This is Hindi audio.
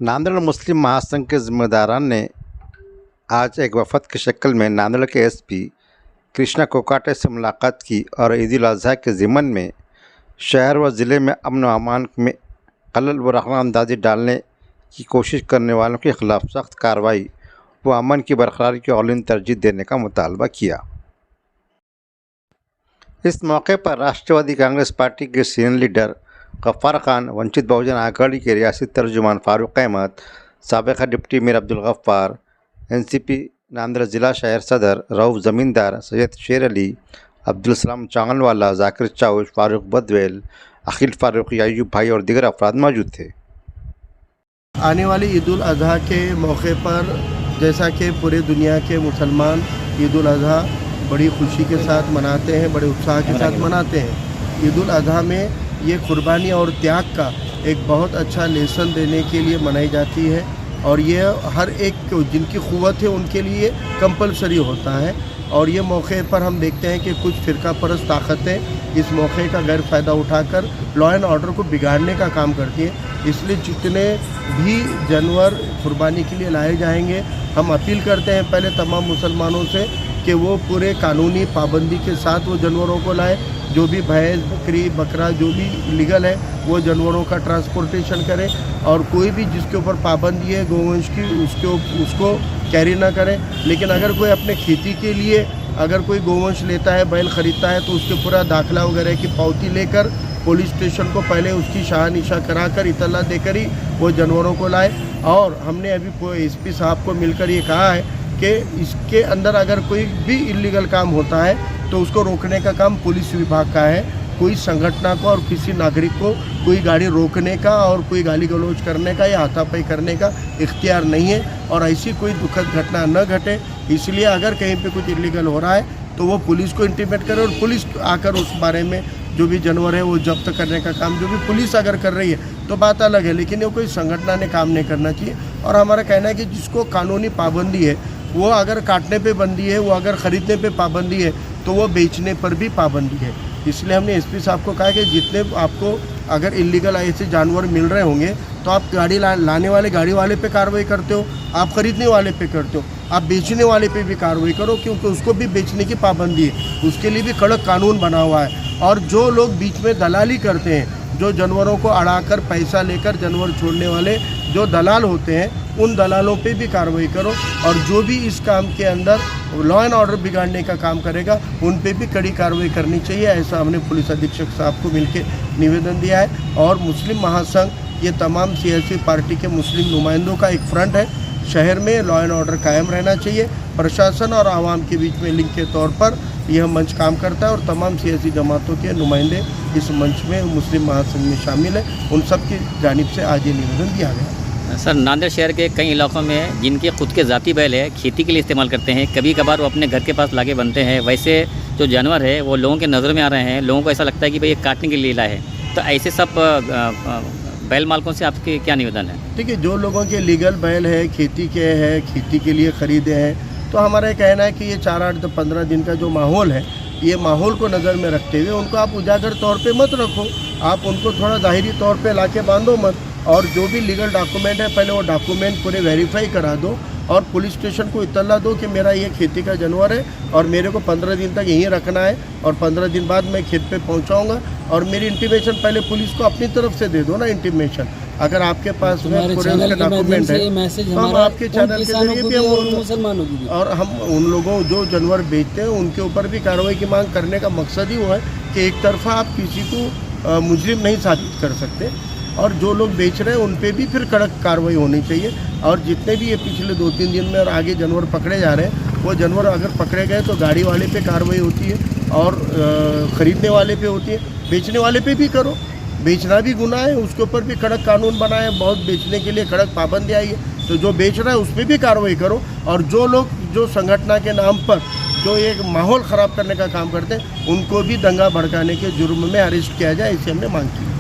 नांदेड़ मुस्लिम महासंघ के जिम्मेदारान ने आज एक वफद की शक्ल में नांदेड़ के एसपी कृष्णा कोकाटे से मुलाकात की और ईद उल अज़हा के ज़िमन में शहर व ज़िले में अमन व अमान में खलल व रहमतअंदाज़ी डालने की कोशिश करने वालों के ख़िलाफ़ सख्त कार्रवाई व अमन की बरकरारी को औलिन तरजीह देने का मुतालबा किया। इस मौके पर राष्ट्रवादी कांग्रेस पार्टी के सीनियर लीडर गफ्फार खान, वंचित बहुजन आघाड़ी के रियासती तर्जुमान फारूक अहमद, साबिक़ा डिप्टी मीर अब्दुल गफ्फार, एनसीपी नांदेड़ ज़िला शहर सदर रऊफ़ ज़मींदार, सैयद शेर अली, अब्दुल सलाम चांगलवाला, जाकिर चाउश, फारूक बदवेल, अखिल फारूकी, अयूब भाई और दीगर अफराद मौजूद थे। आने वाली ईद उल अज़हा के मौके पर जैसा कि पूरे दुनिया के मुसलमान ईद उल अज़हा बड़ी खुशी के साथ मनाते हैं, बड़े उत्साह के साथ मनाते हैं। ईद उल अज़हा में ये कुर्बानी और त्याग का एक बहुत अच्छा लेसन देने के लिए मनाई जाती है और ये हर एक को जिनकी क़ुव्वत है उनके लिए कंपलसरी होता है। और ये मौके पर हम देखते हैं कि कुछ फ़िरका परस्त ताकतें इस मौके का गैर फ़ायदा उठाकर लॉ एंड ऑर्डर को बिगाड़ने का काम करती हैं। इसलिए जितने भी जानवर कुर्बानी के लिए लाए जाएंगे, हम अपील करते हैं पहले तमाम मुसलमानों से कि वो पूरे कानूनी पाबंदी के साथ वो जानवरों को लाए। जो भी भैंस, बकरी, बकरा जो भी लीगल है वो जानवरों का ट्रांसपोर्टेशन करें और कोई भी जिसके ऊपर पाबंदी है गोवंश की उसको कैरी ना करें। लेकिन अगर कोई अपने खेती के लिए अगर कोई गोवंश लेता है, बैल ख़रीदता है तो उसके पूरा दाखिला वगैरह की पावती लेकर पुलिस स्टेशन को पहले उसकी शाहनिशा कराकर इतला देकर ही वो जानवरों को लाए। और हमने अभी एसपी साहब को मिलकर ये कहा है कि इसके अंदर अगर कोई भी इल्लीगल काम होता है तो उसको रोकने का काम पुलिस विभाग का है। कोई संगठन को और किसी नागरिक को कोई गाड़ी रोकने का और कोई गाली गलौज करने का या हाथापाई करने का इख्तियार नहीं है और ऐसी कोई दुखद घटना न घटे। इसलिए अगर कहीं पे कुछ इल्लीगल हो रहा है तो वो पुलिस को इंटीमेट करे और पुलिस आकर उस बारे में जो भी जानवर है वो जब्त करने का काम जो भी पुलिस अगर कर रही है तो बात अलग है, लेकिन ये कोई संगठन ने काम नहीं करना चाहिए। और हमारा कहना है कि जिसको कानूनी पाबंदी है वो अगर काटने पे बंदी है, वो अगर ख़रीदने पे पाबंदी है तो वो बेचने पर भी पाबंदी है। इसलिए हमने एसपी साहब को कहा कि जितने आपको अगर इल्लीगल ऐसे जानवर मिल रहे होंगे तो आप गाड़ी लाने वाले गाड़ी वाले पे कार्रवाई करते हो, आप ख़रीदने वाले पे करते हो, आप बेचने वाले पे भी कार्रवाई करो क्योंकि उसको भी बेचने की पाबंदी है, उसके लिए भी कड़क कानून बना हुआ है। और जो लोग बीच में दलाली करते हैं, जो जानवरों को अड़ाकर पैसा लेकर जानवर छोड़ने वाले जो दलाल होते हैं उन दलालों पे भी कार्रवाई करो और जो भी इस काम के अंदर लॉ एंड ऑर्डर बिगाड़ने का काम करेगा उन पे भी कड़ी कार्रवाई करनी चाहिए। ऐसा हमने पुलिस अधीक्षक साहब को मिलकर निवेदन दिया है। और मुस्लिम महासंघ ये तमाम सियासी पार्टी के मुस्लिम नुमाइंदों का एक फ्रंट है। शहर में लॉ एंड ऑर्डर कायम रहना चाहिए। प्रशासन और आवाम के बीच में लिंक के तौर पर यह मंच काम करता है और तमाम सियासी जमातों के नुमाइंदे इस मंच में मुस्लिम महासंघ में शामिल है। उन सब की जानिब से आज ये निवेदन दिया गया। सर, नांदेड़ शहर के कई इलाकों में जिनके खुद के ज़ाती बैल है खेती के लिए इस्तेमाल करते हैं, कभी कभार वो अपने घर के पास लाके बनते हैं, वैसे जो जानवर है वो लोगों के नज़र में आ रहे हैं, लोगों को ऐसा लगता है कि भाई ये काटने के लिए लाए है। तो ऐसे सब बैल मालिकों से आपके क्या निवेदन है? ठीक है, जो लोगों के लीगल बैल है, खेती के है, खेती के लिए ख़रीदे हैं, तो हमारा कहना है कि ये 4, 8, 15 दिन का जो माहौल है ये माहौल को नज़र में रखते हुए उनको आप उजागर तौर पे मत रखो, आप उनको थोड़ा ज़ाहिरी तौर पे लाके बांधो मत। और जो भी लीगल डॉक्यूमेंट है पहले वो डॉक्यूमेंट पूरे वेरीफाई करा दो और पुलिस स्टेशन को इत्तला दो कि मेरा ये खेती का जानवर है और मेरे को 15 दिन तक यहीं रखना है और 15 दिन बाद मैं खेत पे पहुंचाऊंगा। और मेरी इंटीमेशन पहले पुलिस को अपनी तरफ से दे दो ना इंटीमेशन। अगर आपके पास में पूरे उसके डॉक्यूमेंट है तो हम आपके चैनल के जरिए भी और हम उन लोगों जो जानवर बेचते हैं उनके ऊपर भी कार्रवाई की मांग करने का मकसद ही वो है कि एक तरफा आप किसी को मुजरिम नहीं साबित कर सकते और जो लोग बेच रहे हैं उन पे भी फिर कड़क कार्रवाई होनी चाहिए। और जितने भी ये पिछले 2-3 दिन में और आगे जानवर पकड़े जा रहे हैं वो जानवर अगर पकड़े गए तो गाड़ी वाले पे कार्रवाई होती है और ख़रीदने वाले पे होती है, बेचने वाले पे भी करो। बेचना भी गुनाह है, उसके ऊपर भी कड़क कानून बनाए, बहुत बेचने के लिए कड़क पाबंदी आई है। तो जो बेच रहा है उस पर भी कार्रवाई करो और जो लोग जो संगठन के नाम पर जो एक माहौल ख़राब करने का काम करते हैं उनको भी दंगा भड़काने के जुर्म में अरेस्ट किया जाए, इसे हमने मांग की।